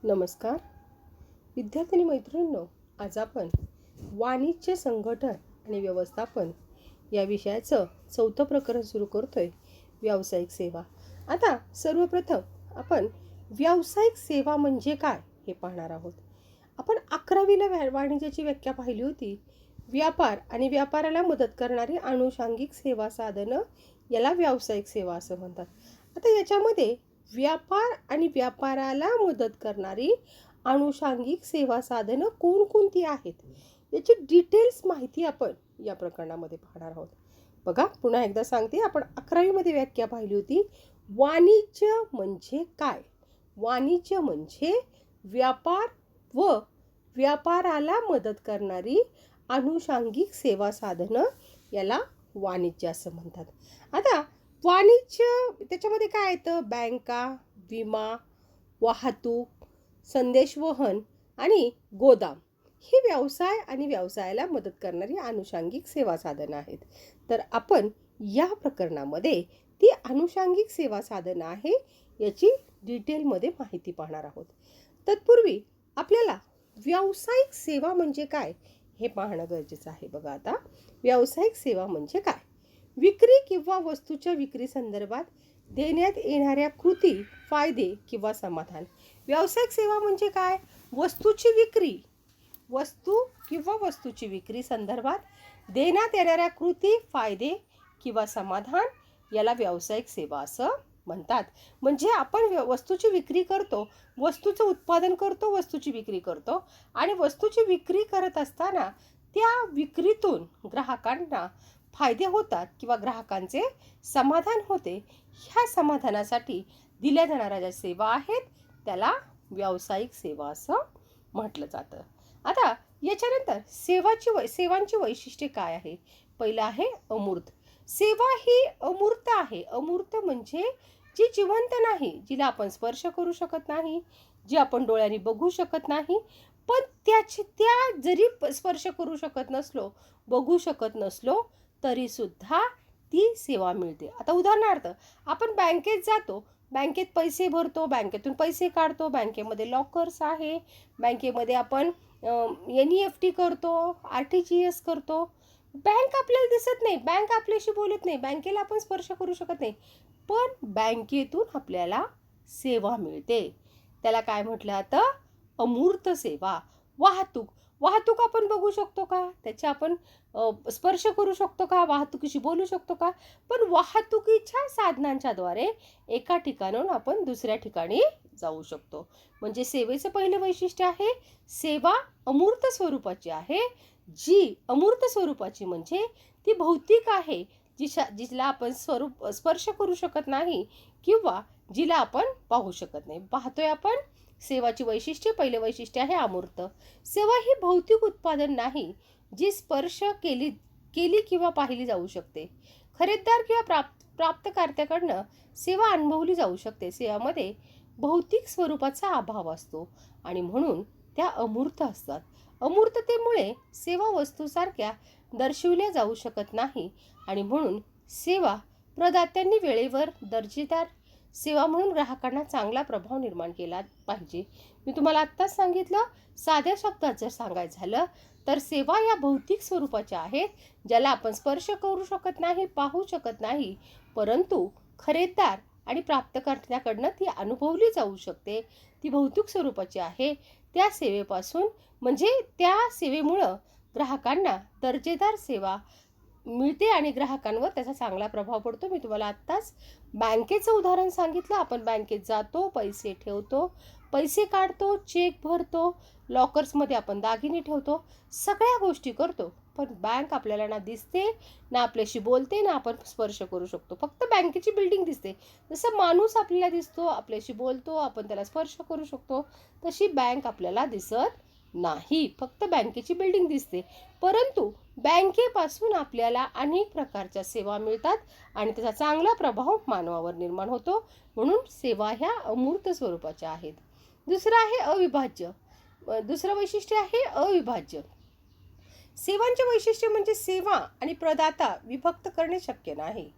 नमस्कार विद्यार्थी मैत्रिणींनो, आज आपण वाणिज्य संघटन आणि व्यवस्थापन या विषयाचं चौथं प्रकरण सुरू करतोय, व्यावसायिक सेवा. आता सर्वप्रथम आपण व्यावसायिक सेवा म्हणजे काय हे पाहणार आहोत. आपण 11वीला वाणिज्याची व्याख्या पाहिली होती. व्यापार आणि व्यापाराला मदत करणारी अनुषंगिक सेवा साधनं याला व्यावसायिक सेवा असं म्हणतात. आता याच्यामध्ये व्यापार आणि व्यापाराला मदत करणारी अनुषंगिक सेवा साधनं कोणकोणती आहेत याची डिटेल्स माहिती आपण या प्रकरणामध्ये पाहणार आहोत. बघा, पुन्हा एकदा सांगते, आपण 11वीमध्ये व्याख्या पाहिली होती. वाणिज्य म्हणजे काय? वाणिज्य म्हणजे व्यापार व व्यापाराला मदत करणारी अनुषंगिक सेवा साधनं याला वाणिज्य असं म्हणतात. आता वाणिज्य त्याच्यामध्ये काय येतं? बँका, विमा, वाहतूक, संदेशवहन आणि गोदाम ही व्यवसाय आणि व्यवसायाला मदत करणारी अनुषंगिक सेवा साधनं आहेत. तर आपण या प्रकरणामध्ये ती अनुषंगिक सेवा साधनं आहे याची डिटेलमध्ये माहिती पाहणार आहोत. तत्पूर्वी आपल्याला व्यावसायिक सेवा म्हणजे काय हे पाहणं गरजेचं आहे. बघा, आता व्यावसायिक सेवा म्हणजे काय? विक्री किंवा वस्तूच्या विक्री संदर्भात देण्यात येणाऱ्या कृती, फायदे किंवा समाधान. व्यावसायिक सेवा म्हणजे काय? वस्तूची विक्री, वस्तूची विक्री संदर्भात देण्यात येणाऱ्या कृती, फायदे किंवा समाधान याला व्यावसायिक सेवा असं म्हणतात. म्हणजे आपण वस्तूची विक्री करतो, वस्तूचं उत्पादन करतो, वस्तूची विक्री करतो आणि वस्तूची विक्री करत असताना त्या विक्रीतून ग्राहकांना फायदे होतात किंवा ग्राहकांचे समाधान होते. ह्या समाधानासाठी दिल्या जाणाऱ्या ज्या सेवा आहेत त्याला व्यावसायिक सेवा असं म्हटलं जातं. आता याच्यानंतर सेवांची वैशिष्ट्ये काय आहे? पहिलं आहे अमूर्त. सेवा ही अमूर्त आहे. अमूर्त म्हणजे जी जिवंत नाही, जिला आपण स्पर्श करू शकत नाही, जी आपण डोळ्यांनी बघू शकत नाही, पण त्या जरी स्पर्श करू शकत नसलो, बघू शकत नसलो तरी सुद्धा ती सेवा मिळते. आता उदाहरणार्थ, आपण बँकेत जातो, बँकेत पैसे भरतो, बँकेतून पैसे काढतो, बँकेमध्ये लॉकर्स आहे, बँकेमध्ये आपण NEFT करतो, RTGS करतो. बँक आपल्याला दिसत नाही, बँक आपल्याशी बोलत नाही, बँकेला आपण स्पर्श करू शकत नाही, पण बँकेतून आपल्याला सेवा मिळते. त्याला काय म्हटलं जातं? अमूर्त सेवा. वाहतूक आपण बघू शकतो का? त्याचे आपण स्पर्श करू शकतो का? वाहतुकीशी बोलू शकतो का? पण वाहतुकीच्या साधनांच्या द्वारे एका ठिकाणाहून आपण दुसऱ्या ठिकाणी जाऊ शकतो. म्हणजे सेवेचं पहिलं वैशिष्ट्य आहे, सेवा अमूर्त स्वरूपाची आहे. जी अमूर्त स्वरूपाची म्हणजे ती भौतिक आहे, जिला आपण स्पर्श करू शकत नाही किंवा जिला आपण पाहू शकत नाही. पाहतोय आपण सेवाची वैशिष्ट्ये. पहिलं वैशिष्ट्य आहे अमूर्त. सेवा ही भौतिक उत्पादन नाही जी स्पर्श केली किंवा पाहिली जाऊ शकते. खरेदीदार किंवा प्राप्तकर्त्याकडनं सेवा अनुभवली जाऊ शकते. सेवामध्ये भौतिक स्वरूपाचा अभाव असतो आणि म्हणून त्या अमूर्त असतात. अमूर्ततेमुळे सेवा वस्तूसारख्या दर्शविल्या जाऊ शकत नाही आणि म्हणून सेवा प्रदात्यांनी वेळेवर दर्जेदार सेवा म्हणून ग्राहकांना चांगला प्रभाव निर्माण केला पाहिजे. मी तुम्हाला आत्ताच सांगितलं, साध्या शब्दात जर सांगायचं झालं तर सेवा या भौतिक स्वरूपाच्या आहेत, ज्याला आपण स्पर्श करू शकत नाही, पाहू शकत नाही, परंतु खरेदीदार आणि प्राप्तकर्त्याकडनं ती अनुभवली जाऊ शकते. ती भौतिक स्वरूपाची आहे. त्या सेवेपासून म्हणजे त्या सेवेमुळं ग्राहकांना दर्जेदार सेवा मिळते आणि ग्राहकांवर त्याचा चांगला प्रभाव पडतो. मी तुम्हाला आत्ताच बँकेचं उदाहरण सांगितलं. आपण बँकेत जातो, पैसे ठेवतो, पैसे काढतो, चेक भरतो, लॉकर्समध्ये आपण दागिने ठेवतो, सगळ्या गोष्टी करतो, पण बँक आपल्याला ना दिसते, ना आपल्याशी बोलते, ना आपण स्पर्श करू शकतो. फक्त बँकेची बिल्डिंग दिसते. जसं माणूस आपल्याला दिसतो, आपल्याशी बोलतो, आपण त्याला स्पर्श करू शकतो, तशी बँक आपल्याला दिसत नाही. फक्त बँकेची बिल्डिंग दिसते. परंतु बँकेपासून आपल्याला अनेक प्रकारच्या सेवा मिळतात आणि त्याचा चांगला प्रभाव मानवावर निर्माण होतो. म्हणून सेवा ह्या अमूर्त स्वरूपाच्या आहेत. दुसरं आहे अविभाज्य. दुसरं वैशिष्ट्य आहे अविभाज्य. सेवांचे वैशिष्ट्य म्हणजे सेवा आणि प्रदाता विभक्त करणे शक्य नाही.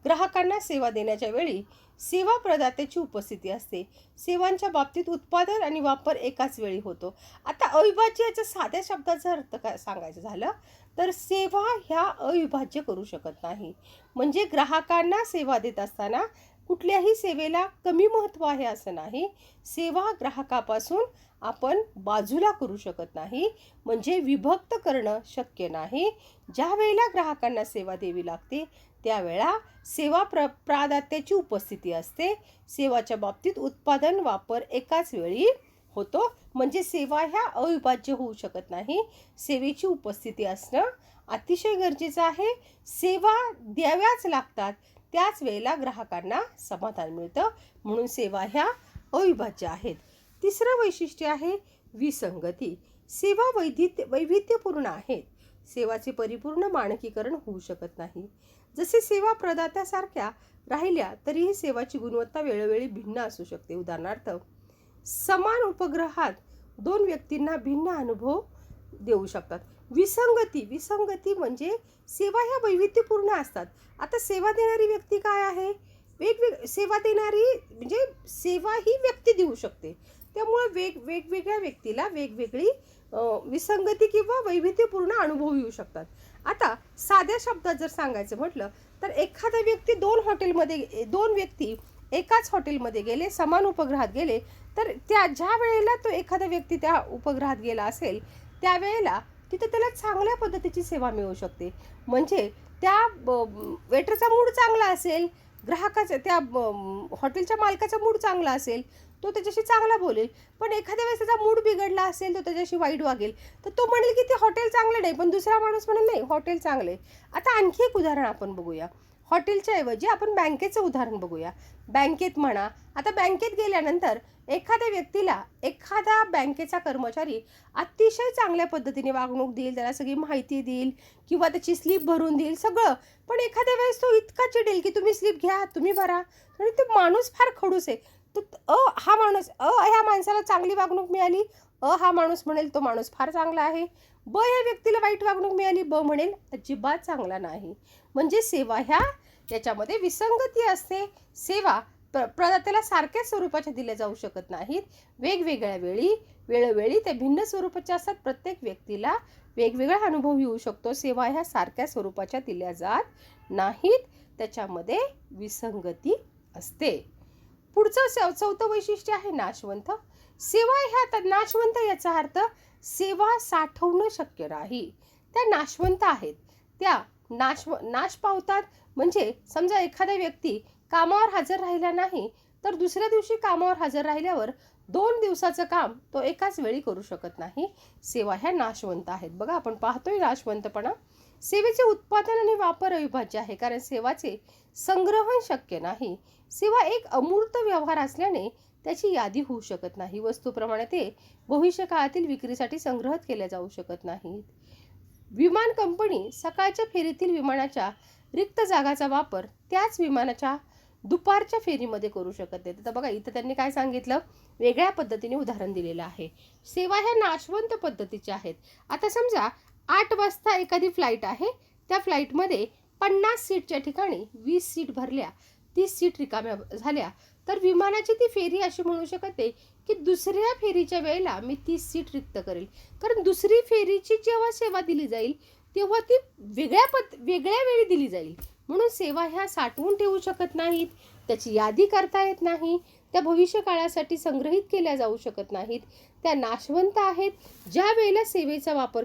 ग्राहकांना सेवा देण्याच्या वेळी सेवा प्रदात्याची उपस्थिती असते. सेवांच्या बाबतीत उत्पादन आणि वापर एकाच वेळी होतो. आता अविभाज्य याचा साध्या शब्दाचा अर्थ काय सांगायचं झालं तर सेवा ह्या अविभाज्य करू शकत नाही. म्हणजे ग्राहकांना सेवा देत असताना कुठल्याही सेवेला कमी महत्त्व आहे असं नाही. सेवा ग्राहकापासून आपण बाजूला करू शकत नाही, म्हणजे विभक्त करणं शक्य नाही. ज्या वेळेला ग्राहकांना सेवा द्यावी लागते त्यावेळेला सेवा प्रदात्याची उपस्थिती असते. सेवाच्या बाबतीत उत्पादन वापर एकाच वेळी होतो, म्हणजे सेवा ह्या अविभाज्य होऊ शकत नाही. सेवेची उपस्थिती असणं अतिशय गरजेचं आहे. सेवा द्याव्याच लागतात, त्याच वेळेला ग्राहकांना समाधान मिळतं, म्हणून सेवा ह्या अविभाज्य आहेत. तिसरं वैशिष्ट्य आहे विसंगती. सेवा वैविध्यपूर्ण आहेत. सेवाचे परिपूर्ण मानकीकरण होऊ शकत नाही. जसे सेवा प्रदात्यासारख्या राहिल्या तरीही सेवाची गुणवत्ता वेळोवेळी भिन्न असू शकते. उदाहरणार्थ, समान उपग्रहात दोन व्यक्तींना भिन्न अनुभव देऊ शकतात. विसंगती म्हणजे सेवा ह्या वैविध्यपूर्ण असतात. आता सेवा देणारी व्यक्ती काय आहे, सेवा देणारी म्हणजे सेवा ही व्यक्ती देऊ शकते, त्यामुळे वेगवेगळ्या व्यक्तीला वेगवेगळी विसंगती किंवा वैविध्यपूर्ण अनुभव येऊ शकतात. आता साध्या शब्दात जर सांगायचं म्हटलं तर एखादा व्यक्ती दोन व्यक्ती एकाच हॉटेलमध्ये गेले, समान उपग्रहात गेले, तर ज्या वेळेला तो एखादा व्यक्ती त्या उपग्रहात गेला असेल त्यावेळेला तिथे त्याला चांगल्या पद्धतीची सेवा मिळू शकते. म्हणजे त्या वेटरचा मूड चांगला असेल, ग्राहकाचा त्या हॉटेलच्या मालकाचा मूड चांगला असेल, तो त्याच्याशी चांगला बोलेल. पण एखाद्या वेळेस त्याचा मूड बिघडला असेल, तो त्याच्याशी वाईट वागेल, तर तो म्हणेल की ते हॉटेल चांगलं नाही, पण दुसरा माणूस म्हणेल नाही हॉटेल चांगले. आता आणखी एक उदाहरण आपण बघूया. हॉटेलच्या ऐवजी आपण बँकेचं उदाहरण बघूया. बँकेत म्हणा, आता बँकेत गेल्यानंतर एखाद्या व्यक्तीला एखादा बँकेचा कर्मचारी अतिशय चांगल्या पद्धतीने वागणूक देईल, त्याला सगळी माहिती देईल किंवा त्याची स्लिप भरून देईल सगळं. पण एखाद्या वेळेस तो इतका चिडेल की तुम्ही स्लिप घ्या, तुम्ही भरा, आणि तो माणूस फार खडूस आहे. तो ह्या माणसाला चांगली वागणूक मिळाली, हा माणूस म्हणेल तो माणूस फार चांगला आहे. ह्या व्यक्तीला वाईट वागणूक मिळाली, म्हणेल अजिबात चांगला नाही. म्हणजे सेवा ह्या याच्यामध्ये विसंगती असते. सेवा प्रदात्याला सारख्या स्वरूपाच्या दिल्या जाऊ शकत नाहीत. वेगवेगळ्या वेळोवेळी त्या भिन्न स्वरूपाच्या असतात. प्रत्येक व्यक्तीला वेगवेगळा अनुभव येऊ शकतो. सेवा ह्या सारख्या स्वरूपाच्या दिल्या जात नाहीत, त्याच्यामध्ये विसंगती असते. पुढचं चौथं वैशिष्ट्य आहे नाशवंत. सेवा ह्या नाशवंत याचा अर्थ सेवा साठवणं शक्य नाही. त्या नाशवंत आहेत, त्या नाश पावतात. म्हणजे समजा एखादा व्यक्ती कामावर हजर राहिला नाही तर दुसऱ्या दिवशी कामावर हजर राहिल्यावर 2 दिवसाचं काम तो एकाच वेळी करू शकत नाही. सेवा ह्या नाशवंत आहेत. बघा, आपण पाहतोय नाशवंतपणा. सेवेचे उत्पादन आणि वापर अविभाज्य आहे, कारण सेवाचे संग्रहण शक्य नाही. सेवा एक अमूर्त व्यवहार असल्याने त्याची यादी होऊ शकत नाही. वस्तूप्रमाणे ते भविष्य काळातील विक्रीसाठी संग्रहित केल्या जाऊ शकत नाहीत. विमान कंपनी सकाळच्या फेरीतील विमानाच्या रिक्त जागाचा वापर त्याच विमानाच्या दुपारच्या फेरीमध्ये करू शकत नाही. तर बघा, इथं त्यांनी काय सांगितलं, वेगळ्या पद्धतीने उदाहरण दिलेलं आहे. सेवा ह्या नाशवंत पद्धतीच्या आहेत. आता समजा 8 वाजता एखादी फ्लाईट आहे, त्या फ्लाईटमध्ये 50 सीटच्या ठिकाणी 20 सीट भरल्या, 30 सीट रिकाम्या झाल्या, तर विमानाची ती फेरी अशी म्हणू शकते की दुसऱ्या फेरीच्या वेळेला मी 30 सीट रिक्त करेल. कारण दुसरी फेरीची जेव्हा सेवा दिली जाईल तेव्हा ती वेगळ्या वेळी दिली जाईल. म्हणून सेवा ह्या साठवून ठेवू शकत नाहीत, त्याची यादी करता येत नाही, त्या भविष्य काळासाठी संग्रहित केल्या जाऊ शकत नाहीत. त्या नाशवंत आहेत. ज्या वेळेला सेवेचा वापर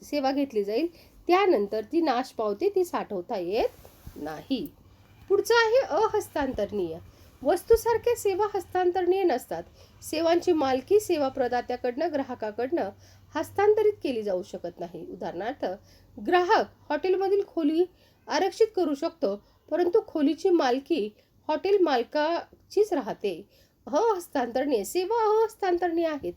सेवा घेतली जाईल त्यानंतर ती नाश पावते, ती साठवता येत नाही. पुढचं आहे अहस्तांतरणीय. वस्तूसारख्या सेवा हस्तांतरणीय नसतात. सेवांची मालकी सेवा प्रदात्याकडनं ग्राहकाकडनं हस्तांतरित केली जाऊ शकत नाही. उदाहरणार्थ, ग्राहक हॉटेलमधील खोली आरक्षित करू शकतो, परंतु खोलीची मालकी हॉटेल मालकाचीच राहते. हस्तांतरणीय सेवा हस्तांतरणीय आहेत,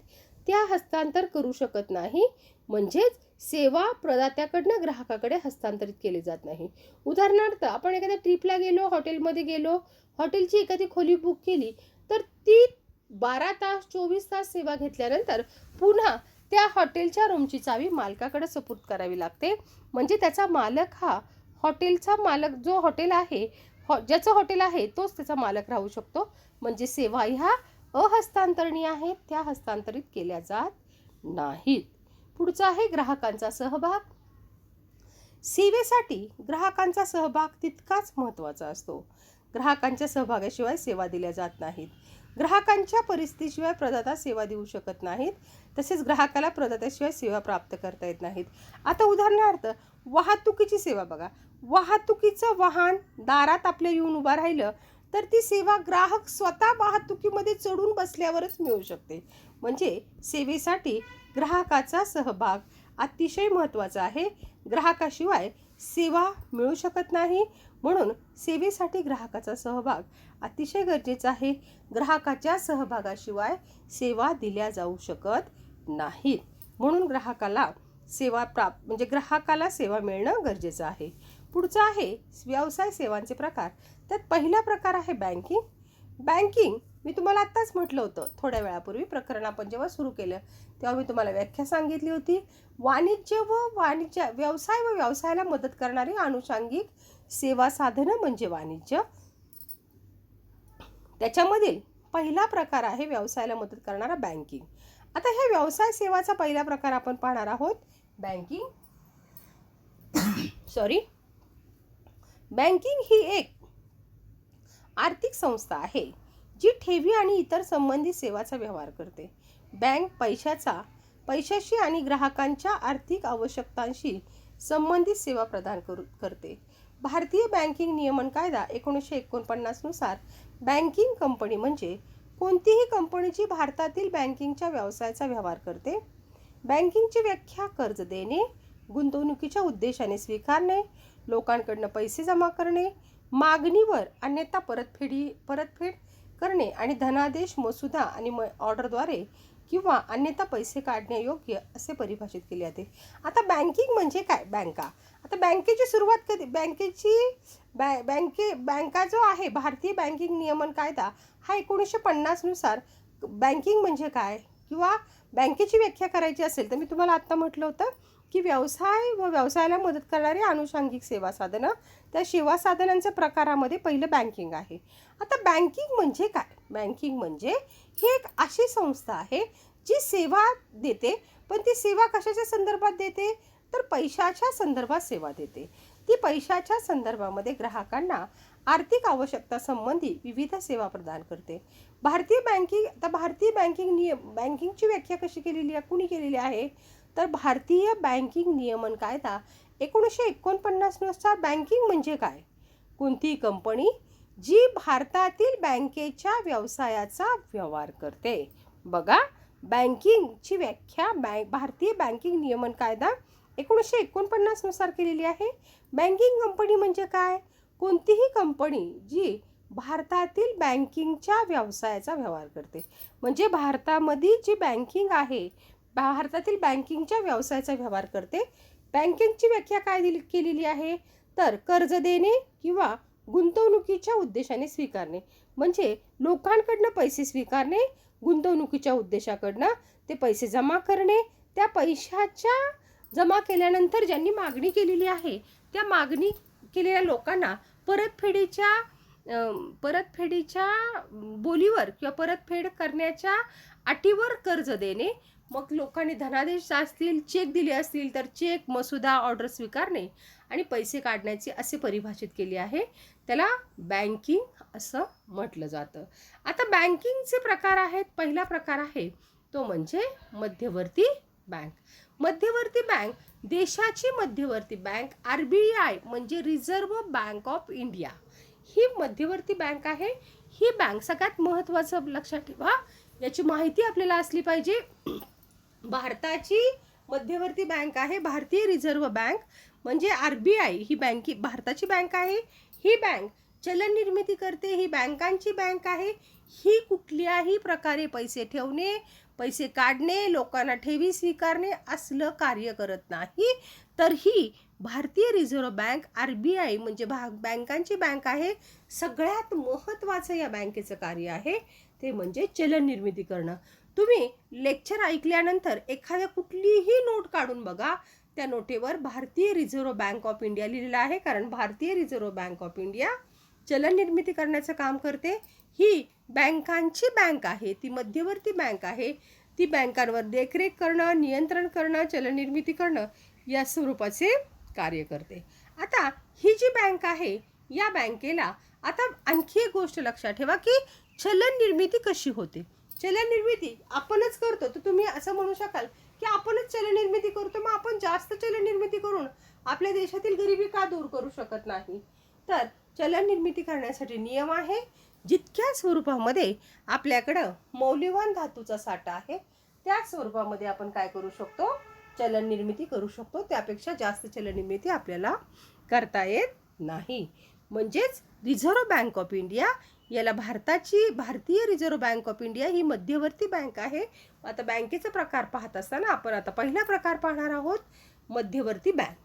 त्या हस्तांतर करू शकत नाही. म्हणजेच सेवा प्रदात्याकडनं ग्राहकाकडे हस्तांतरित केली जात नाही. उदाहरणार्थ, आपण एखाद्या ट्रिपला गेलो, हॉटेलमध्ये गेलो, हॉटेलची एखादी खोली बुक केली, तर ती 12 तास 24 तास सेवा घेतल्यानंतर पुन्हा त्या हॉटेलच्या रूमची चावी मालकाकडे सुपूर्द करावी लागते. म्हणजे त्याचा मालक हा हॉटेलचा मालक जो हॉटेल आहे, ज्याचं हॉटेल आहे तोच त्याचा मालक राहू शकतो. म्हणजे सेवा ह्या अहस्तांतरणीय आहेत, त्या हस्तांतरित केल्या जात नाहीत. पुढचा आहे ग्राहकांचा सहभाग. सेवेसाठी ग्राहकांचा सहभाग तितकाच महत्त्वाचा असतो. ग्राहकांच्या सहभागाशिवाय सेवा दिल्या जात नाहीत. ग्राहकांच्या परिस्थितीशिवाय प्रदाता सेवा देऊ शकत नाहीत. तसेच ग्राहकाला प्रदात्याशिवाय सेवा प्राप्त करता येत नाहीत. आता उदाहरणार्थ वाहतुकीची सेवा बघा. वाहतुकीचं वाहन दारात आपल्या येऊन उभं राहिलं तर ती सेवा ग्राहक स्वतः वाहतुकीमध्ये चढून बसल्यावरच मिळू शकते. म्हणजे सेवेसाठी ग्राहकाचा सहभाग अतिशय महत्त्वाचा आहे. ग्राहकाशिवाय सेवा मिळू शकत नाही. म्हणून सेवेसाठी ग्राहकाचा सहभाग अतिशय गरजेचा आहे. ग्राहकाच्या सहभागाशिवाय सेवा दिल्या जाऊ शकत नाहीत. म्हणून ग्राहकाला सेवा मिळणं गरजेचं आहे. पुढचं आहे व्यवसाय सेवांचे प्रकार. त्यात पहिला प्रकार आहे बँकिंग. बँकिंग मी तुम्हाला आत्ताच म्हटलं होतं, थोड्या वेळापूर्वी प्रकरण आपण जेव्हा सुरू केलं तेव्हा मी तुम्हाला व्याख्या सांगितली होती. व्यवसाय व व्यवसायाला मदत करणारी आनुषंगिक सेवा साधनं म्हणजे वाणिज्य. त्याच्यामधील पहिला प्रकार आहे व्यवसायाला मदत करणारा बँकिंग. आता हे व्यवसाय सेवाचा पहिला प्रकार आपण पाहणार आहोत. बँकिंग ही एक आर्थिक संस्था आहे जी ठेवी आणि इतर संबंधित सेवांचा व्यवहार करते. बँक पैशाशी आणि ग्राहकांच्या आर्थिक आवश्यकतांशी संबंधित सेवा प्रदान करते. भारतीय बँकिंग नियमन कायदा 1949 नुसार बँकिंग कंपनी म्हणजे कोणतीही कंपनी जी भारतातील बँकिंगच्या व्यवसायाचा व्यवहार करते. बँकिंगची व्याख्या कर्ज देणे, गुंतवणुकीच्या उद्देशाने स्वीकारणे, लोकांकडून पैसे जमा करणे, मागणीवर अन्यथा परतफेड करणे आणि धनादेश, मसुदा आणि ऑर्डरद्वारे किंवा अन्यथा पैसे काढण्यायोग्य असे परिभाषित केले जाते. आता बँकिंग म्हणजे काय? बँका. आता बँकेची सुरुवात कधी? बँका जो आहे भारतीय बँकिंग नियमन कायदा हा 1950 नुसार बँकिंग म्हणजे काय किंवा बँकेची व्याख्या करायची असेल तर मी तुम्हाला आत्ता म्हटलं होतं की व्यवसाय व व्यवसायाला मदत करणारी आनुषंगिक सेवा साधनं. त्या सेवा साधनांच्या प्रकारामध्ये पहिलं बँकिंग आहे. आता बँकिंग म्हणजे काय? बँकिंग म्हणजे ही एक अशी संस्था आहे जी सेवा देते. पण ती सेवा कशाच्या संदर्भात देते? तर पैशाच्या संदर्भात सेवा देते. ती पैशाच्या संदर्भामध्ये ग्राहकांना आर्थिक आवश्यकता संबंधी विविध सेवा प्रदान करते. भारतीय बँकिंगची व्याख्या कशी केलेली आहे? कुणी केलेली आहे? तर भारतीय बँकिंग नियमन कायदा 1949 नुसार बँकिंग म्हणजे काय? कोणतीही कंपनी जी भारतातील बँकेच्या व्यवसायाचा व्यवहार करते. बघा, बँकिंगची व्याख्या भारतीय बँकिंग नियमन कायदा 1949 नुसार केलेली आहे. बँकिंग कंपनी म्हणजे काय? कोणतीही कंपनी जी भारतातील बँकिंगच्या व्यवसायाचा व्यवहार करते. म्हणजे भारतामध्ये जी बँकिंग आहे भारतातील बँकिंगच्या व्यवसायाचा व्यवहार करते. बँकिंगची व्याख्या काय केलेली आहे? तर कर्ज देणे किंवा गुंतवणुकीच्या उद्देशाने स्वीकारणे. म्हणजे लोकांकडनं पैसे स्वीकारणे, गुंतवणुकीच्या उद्देशाकडनं ते पैसे जमा करणे, त्या पैशाच्या जमा केल्यानंतर ज्यांनी मागणी केलेली आहे त्या मागणी केलेल्या लोकांना परतफेडीच्या बोलीवर किंवा परतफेड करण्याच्या अटीवर कर्ज देणे. मग लोकांनी धनादेश असतील, चेक दिले असतील तर चेक, मसुदा, ऑर्डर स्वीकारणे आणि पैसे काढण्याचे असे परिभाषित केले आहे. त्याला बँकिंग असं म्हटलं जातं. आता बँकिंगचे प्रकार आहेत. पहिला प्रकार आहे तो म्हणजे मध्यवर्ती बँक. मध्यवर्ती बँक देशाची मध्यवर्ती बँक RBI म्हणजे रिझर्व्ह बँक ऑफ इंडिया ही मध्यवर्ती बँक आहे. ही बँक सगळ्यात महत्त्वाचं लक्षात ठेवा, याची माहिती आपल्याला असली पाहिजे. भारताची मध्यवर्ती बँक आहे भारतीय रिझर्व्ह बँक म्हणजे RBI ही भारताची बँक आहे. ही बँक चलन निर्मिती करते. ही बँकांची बँक आहे. ही कुठल्याही प्रकारे पैसे ठेवणे, पैसे काढणे, लोकांना ठेवी स्वीकारणे असलं कार्य करत नाही. तर ही भारतीय रिझर्व्ह बँक RBI म्हणजे बँकांची बँक आहे. सगळ्यात महत्त्वाचं या बँकेचं कार्य आहे ते म्हणजे चलन निर्मिती करणं. तुम्ही लेक्चर ऐकल्यानंतर एखाद्या कुठलीही नोट काढून बघा, त्या नोटेवर भारतीय रिझर्व्ह बँक ऑफ इंडिया लिहिलेलं आहे. कारण भारतीय रिझर्व्ह बँक ऑफ इंडिया चलन निर्मिती करण्याचं काम करते. ही बँकांची बँक आहे, ती मध्यवर्ती बँक आहे. ती बँकांवर देखरेख करणं, नियंत्रण करणं, चलन निर्मिती करणं या स्वरूपाचे कार्य करते. आता ही जी बँक आहे, या बँकेला आता आणखी एक गोष्ट लक्षात ठेवा की चलन निर्मिती कशी होते. चलन निर्मिती आपणच करतो, तर तुम्ही असं म्हणू शकाल की आपणच चलन निर्मिती करतो, मग आपण जास्त चलन निर्मिती करून आपल्या देशातील गरिबी का दूर करू शकत नाही. तर चलन निर्मिती करण्यासाठी नियम आहे. जितक्या स्वरूपामध्ये आपल्याकडं मौल्यवान धातूचा साठा आहे, त्या स्वरूपामध्ये आपण काय करू शकतो, चलन निर्मिती करू शकतो. त्यापेक्षा जास्त चलन निर्मिती आपल्याला करता येत नाही. म्हणजेच रिझर्व्ह बँक ऑफ इंडिया, याला भारतीय रिझर्व्ह बँक ऑफ इंडिया ही मध्यवर्ती बँक आहे. आता बँकेचा प्रकार पाहत असताना आपण आता पहिला प्रकार पाहणार आहोत, मध्यवर्ती बँक.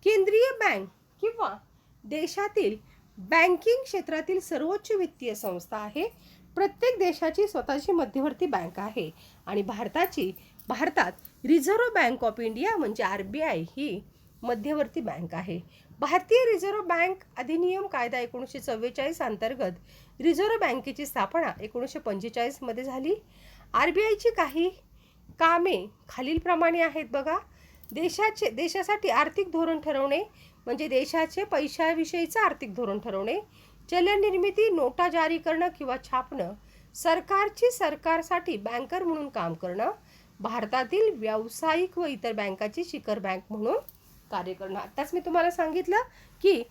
केंद्रीय बँक किंवा देशातील बँकिंग क्षेत्रातील सर्वोच्च वित्तीय संस्था आहे. प्रत्येक देशाची स्वतःची मध्यवर्ती बँक आहे आणि भारतात रिझर्व्ह बँक ऑफ इंडिया म्हणजे RBI ही मध्यवर्ती बँक आहे. भारतीय रिझर्व्ह बँक अधिनियम कायदा 1944 अंतर्गत रिझर्व्ह बँकेची स्थापना 1945 मध्ये झाली. RBIची काही कामे खालीलप्रमाणे आहेत बघा. देशासाठी आर्थिक धोरण ठरवणे, म्हणजे देशाचे पैशाविषयीचं आर्थिक धोरण ठरवणे, चलन निर्मिती, नोटा जारी करणं किंवा छापणं, सरकारसाठी बँकर म्हणून काम करणं, भारतातील व्यावसायिक व इतर बँकाची शिखर बँक म्हणून कार्य करणं. आताच मी तुम्हाला सांगितलं की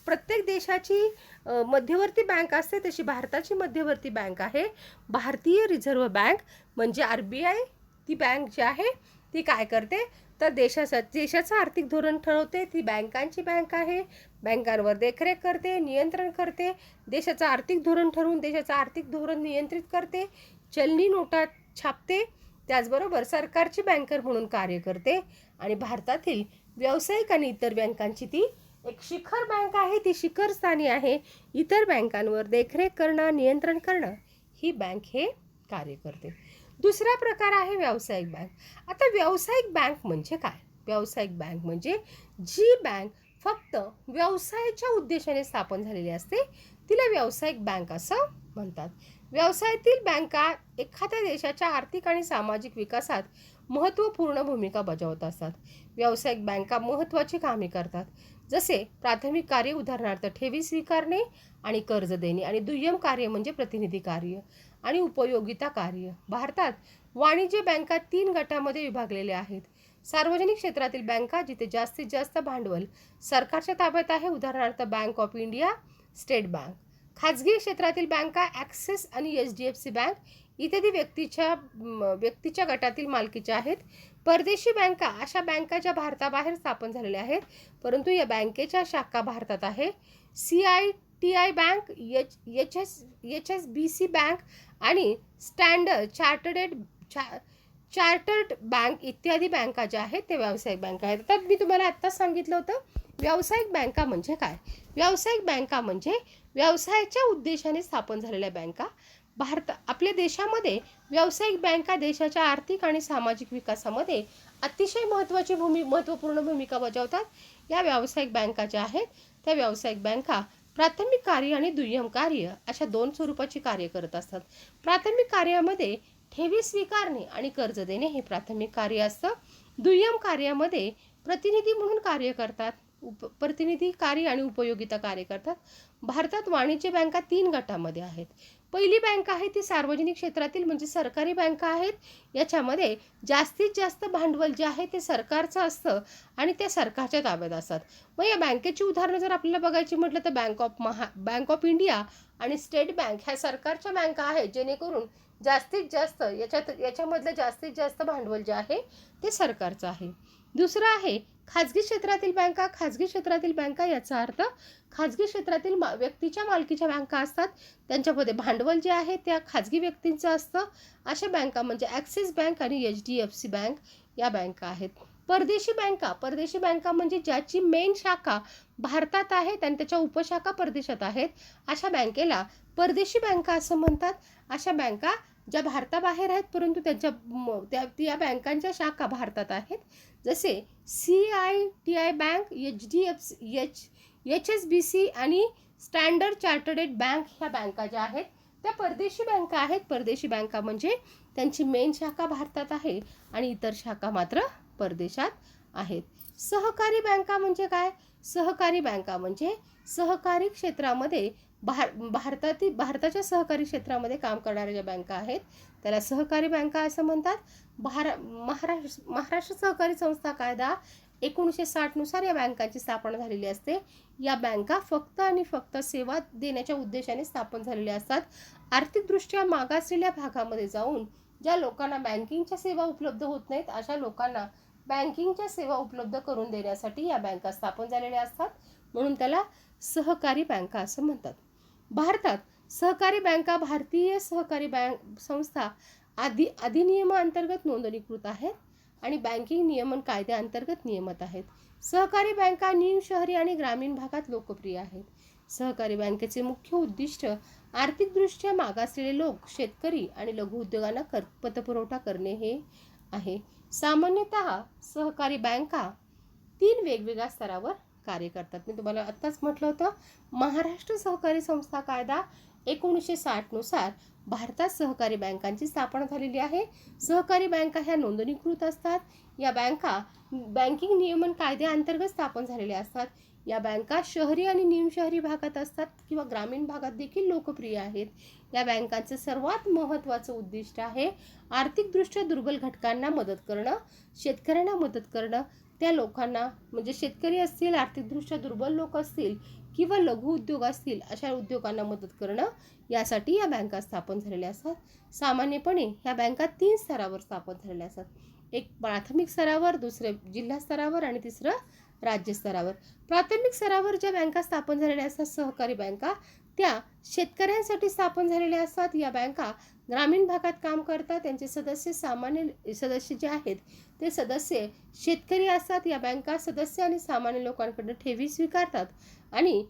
प्रत्येक देशाची मध्यवर्ती बँक असते, तशी भारताची मध्यवर्ती बँक आहे भारतीय रिझर्व्ह बँक म्हणजे RBI. ती बँक जी आहे ती काय करते, तर देशाचं आर्थिक धोरण ठरवते. ती बँकांची बँक आहे. बँकांवर देखरेख करते, नियंत्रण करते, देशाचं आर्थिक धोरण ठरवून देशाचं आर्थिक धोरण नियंत्रित करते, चलनी नोटा छापते, त्याचबरोबर सरकारची बँकर म्हणून कार्य करते आणि भारतातील व्यावसायिक आणि इतर बँकांची ती एक शिखर बँक आहे. ती शिखर स्थानी आहे. इतर बँकांवर देखरेख करणं, नियंत्रण करणं ही बँक हे कार्य करते. दुसरा प्रकार आहे व्यावसायिक बँक. आता व्यावसायिक बँक म्हणजे काय? व्यावसायिक बँक म्हणजे जी बँक फक्त व्यवसायाच्या उद्देशाने स्थापन झालेली असते, तिला व्यावसायिक बँक असं म्हणतात. व्यवसायातील बँका एखाद्या देशाच्या आर्थिक आणि सामाजिक विकासात महत्त्वपूर्ण भूमिका बजावत असतात. व्यावसायिक बँका महत्त्वाची कामे करतात, जसे प्राथमिक कार्य उदाहरणार्थ ठेवी स्वीकारणे आणि कर्ज देणे, आणि दुय्यम कार्य म्हणजे प्रतिनिधी कार्य आणि उपयोगिता कार्य. भारतात वाणिज्य बँका 3 गटामध्ये विभागलेल्या आहेत. सार्वजनिक क्षेत्रातील बँका, जिथे जास्तीत जास्त भांडवल सरकारच्या ताब्यात आहे, उदाहरणार्थ bank of India, state bank. खाजगी क्षेत्रातील बँका, ॲक्सिस आणि HDFC बँक इत्यादी व्यक्तीच्या गटातील मालकीच्या आहेत. परदेशी बँका, अशा बँका ज्या भारताबाहेर स्थापन झालेल्या आहेत परंतु या बँकेच्या शाखा भारतात आहे. CITI बँक, HSBC बँक आणि चार्टर्ड बँक इत्यादी बँका ज्या आहेत ते व्यावसायिक बँका आहेत. तर मी तुम्हाला आत्ताच सांगितलं होतं व्यावसायिक बँका म्हणजे काय. व्यावसायिक बँका म्हणजे व्यवसायाच्या उद्देशाने स्थापन झालेल्या बँका. आपल्या देशामध्ये व्यावसायिक बँका देशाच्या आर्थिक आणि सामाजिक विकासामध्ये अतिशय महत्त्वपूर्ण भूमिका बजावतात. या व्यावसायिक बँका ज्या आहेत त्या व्यावसायिक बँका प्राथमिक कार्य आणि दुय्यम कार्य अशा 2 स्वरूपाची कार्य करत असतात. प्राथमिक कार्यामध्ये ठेवी स्वीकारणे आणि कर्ज देणे हे प्राथमिक कार्य असतं. दुय्यम कार्यामध्ये प्रतिनिधी म्हणून कार्य करतात, प्रतिनिधी कार्य आणि उपयोगिता कार्य करतात. भारतात वाणिज्य बँका 3 गटामध्ये आहेत. पहिली बँक आहे ती सार्वजनिक क्षेत्रातील म्हणजे सरकारी बँका आहेत. याच्यामध्ये जास्तीत जास्त भांडवल जे आहे ते सरकारचं असतं आणि ते सरकारच्या ताब्यात असतात. मग या बँकेची उदाहरणं जर आपल्याला बघायची म्हटलं तर बँक ऑफ इंडिया आणि स्टेट बँक ह्या सरकारच्या बँका आहेत, जेणेकरून जास्तीत जास्त याच्यामधलं जास्तीत जास्त भांडवल जे आहे ते सरकारचं आहे. दुसरं आहे खाजगी क्षेत्रातील बँका. खाजगी क्षेत्रातील बँका याचा अर्थ खाजगी क्षेत्रातील व्यक्तीच्या मालकीच्या बँका असतात. त्यांच्यामध्ये भांडवल जे आहे त्या खाजगी व्यक्तींचं असतं. अशा बँका म्हणजे ॲक्सिस बँक आणि HDFC बँक या बँका आहेत. परदेशी बँका म्हणजे ज्याची मेन शाखा भारतात आहे आणि त्याच्या उपशाखा परदेशात आहेत, अशा बँकेला परदेशी बँका असं म्हणतात. अशा बँका ज्या भारताबाहेर आहेत परंतु त्या बँकांच्या शाखा भारतात आहेत, जसे CITI बँक, HSBC आणि स्टँडर्ड चार्टर्ड बँक ह्या बँका ज्या आहेत त्या परदेशी बँका आहेत. परदेशी बँका म्हणजे त्यांची मेन शाखा भारतात आहे आणि इतर शाखा मात्र परदेशात आहेत. सहकारी बँका म्हणजे काय? सहकारी बँका म्हणजे सहकारी क्षेत्रामध्ये भारताच्या सहकारी क्षेत्रामध्ये काम करणाऱ्या ज्या बँका आहेत त्याला सहकारी बँका असं म्हणतात. महाराष्ट्र सहकारी संस्था कायदा 1960 नुसार या बँकांची स्थापना झालेली असते. या बँका फक्त आणि फक्त सेवा देण्याच्या उद्देशाने स्थापन झालेल्या असतात. आर्थिकदृष्ट्या मागासलेल्या भागामध्ये जाऊन ज्या लोकांना बँकिंगच्या सेवा उपलब्ध होत नाहीत अशा लोकांना बँकिंगच्या सेवा उपलब्ध करून देण्यासाठी या बँका स्थापन झालेल्या असतात, म्हणून त्याला सहकारी बँका असं म्हणतात. भारतात सहकारी बँका भारतीय सहकारी बँक संस्था अधिनियमाअंतर्गत नोंदणीकृत आहेत आणि बँकिंग नियमन कायद्याअंतर्गत नियमित आहेत. सहकारी बँका निम शहरी आणि ग्रामीण भागात लोकप्रिय आहेत. सहकारी बँकेचे मुख्य उद्दिष्ट आर्थिकदृष्ट्या मागासलेले लोक, शेतकरी आणि लघु उद्योगांना पतपुरवठा करणे हे आहे. सामान्यतः सहकारी बँका 3 वेगवेगळ्या स्तरावर कार्य करतात. मी तुम्हाला आत्ताच म्हटलं होतं, महाराष्ट्र सहकारी संस्था कायदा 1960 नुसार भारतात सहकारी बँकांची स्थापना झालेली आहे. सहकारी बँका ह्या नोंदणीकृत असतात. या बँका बँकिंग नियमन कायद्याअंतर्गत स्थापन झालेल्या असतात. या बँका शहरी आणि निमशहरी भागात असतात किंवा ग्रामीण भागात देखील लोकप्रिय आहेत. या बँकांचं सर्वात महत्त्वाचं उद्दिष्ट आहे आर्थिकदृष्ट्या दुर्बल घटकांना मदत करणं, शेतकऱ्यांना मदत करणं. त्या लोकांना म्हणजे शेतकरी असतील, आर्थिकदृष्ट्या दुर्बल लोक असतील किंवा लघु उद्योग असतील अशा उद्योगांना मदत करणं यासाठी या बँका स्थापन झालेल्या असतात. सामान्यपणे ह्या बँका 3 स्तरावर स्थापन झालेल्या असतात. एक प्राथमिक स्तरावर, दुसरं जिल्हा स्तरावर आणि तिसरं राज्य स्तरावर. प्राथमिक स्तरावर ज्या बँका स्थापन झालेल्या असतात सहकारी बँका त्या शेतकऱ्यांसाठी स्थापन झालेल्या असतात. या बँका ग्रामीण भागात काम करतात. त्यांचे सदस्य सामान्य सदस्य जे आहेत ते सदस्य शेतकरी असतात. या बँका सदस्य आणि सामान्य लोकांकडून ठेवी स्वीकारतात आणि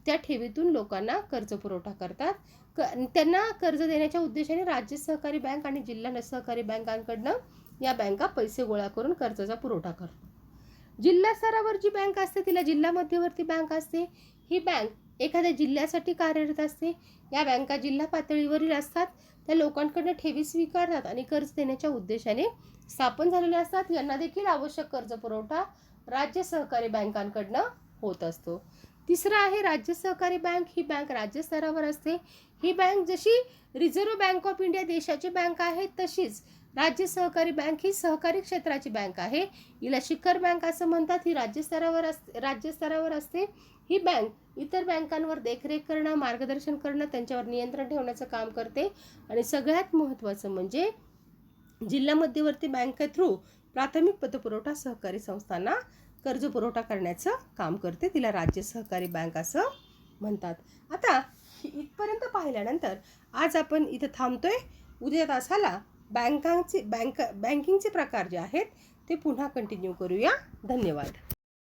त्या ठेवीतून लोकांना कर्ज पुरवठा करतात. त्यांना कर्ज देण्याच्या उद्देशाने राज्य सहकारी बँक आणि जिल्हा सहकारी बँकांकडनं या बँका पैसे गोळा करून कर्जाचा पुरवठा करतात. जिल्हा स्तरावर जी बँक असते तिला जिल्हा मध्यवर्ती बँक असते. ही बँक एखाद्या जिल्ह्यासाठी कार्यरत असते. या बँका जिल्हा पातळीवरील असतात. त्या लोकांकडून ठेवी स्वीकारतात आणि कर्ज देण्याच्या उद्देशाने स्थापन झालेल्या असतात. यांना देखील आवश्यक कर्ज पुरवठा राज्य सहकारी बँकांकडनं होत असतो. तिसरं आहे राज्य सहकारी बँक. ही बँक राज्य स्तरावर असते. ही बँक जशी रिझर्व्ह बँक ऑफ इंडिया देशाची बँक आहे तशीच राज्य सहकारी बँक ही सहकारी क्षेत्राची बँक आहे. हिला शिखर बँक असं म्हणतात. ही राज्य स्तरावर असते. ही बँक इतर बँकांवर देखरेख करणं, मार्गदर्शन करणं, त्यांच्यावर नियंत्रण ठेवण्याचं काम करते आणि सगळ्यात महत्त्वाचं म्हणजे जिल्हा मध्यवर्ती बँके थ्रू प्राथमिक पतपुरवठा सहकारी संस्थांना कर्ज पुरवठा करण्याचं काम करते. तिला राज्य सहकारी बँक असं म्हणतात. आता इथपर्यंत पाहिल्यानंतर आज आपण इथं थांबतोय. उद्या तासाला बँकिंगचे प्रकार जे आहेत ते पुन्हा कंटिन्यू करूया. धन्यवाद.